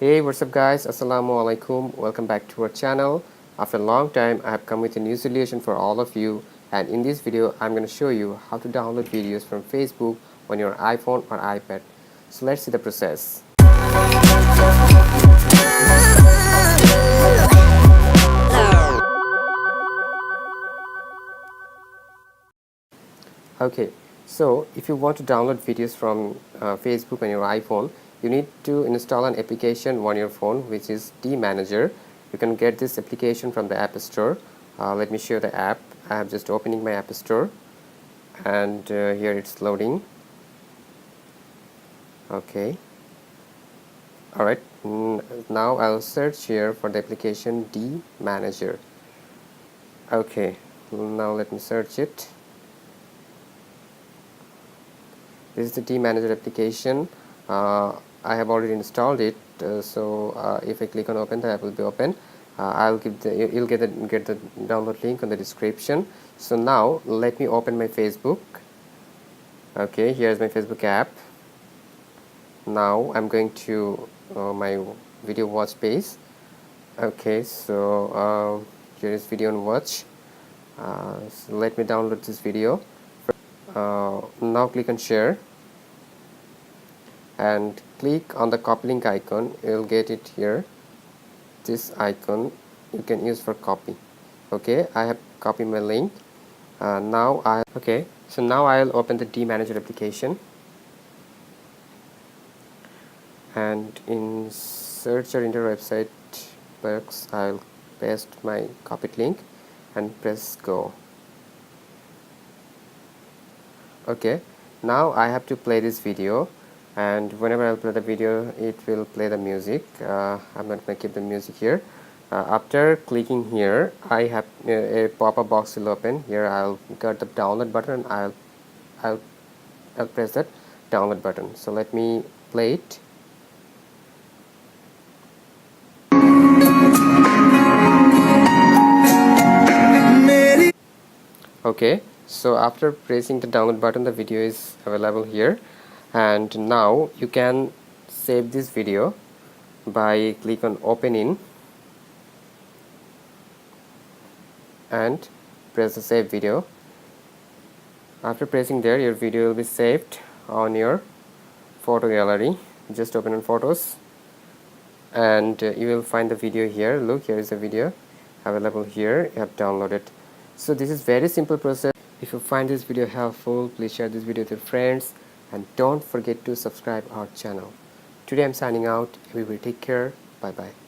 Hey, what's up guys? Assalamu alaikum. Welcome back to our channel. After a long time, I have come with a new solution for all of you, and in this video I'm going to show you how to download videos from Facebook on your iPhone or iPad. So let's see the process. Okay, so if you want to download videos from Facebook on your iPhone, you need to install an application on your phone, which is theManager. You can get this application from the App Store. Let me show the app. I am just opening my App Store, and here it's loading. Okay, alright, now I'll search here for the application theManager. Okay, now let me search it. This is the theManager application. I have already installed it, so if I click on open, the app will be open. You'll get the download link on the description. So now let me open my Facebook. Okay, here's my Facebook app. Now I'm going to my video watch page. Okay, so here is video and watch. So let me download this video. Now click on share and click on the copy link icon. You'll get it here. This icon you can use for copy. Okay, I have copied my link. So now I'll open the theManager application, and in search or enter website box I'll paste my copied link and press go. Okay, now I have to play this video, and whenever I play the video it will play the music. I'm not going to keep the music here. After clicking here, I have a pop-up box will open. Here I'll get the download button. I'll press that download button. So let me play it. Okay, so after pressing the download button, the video is available here, and now you can save this video by click on open in and press the save video. After pressing there, your video will be saved on your photo gallery. Just open on photos, and you will find the video here. Look, here is the video available here. You have downloaded. So this is very simple process. If you find this video helpful, please share this video with your friends, and don't forget to subscribe our channel. Today I'm signing out. Everybody take care. Bye bye.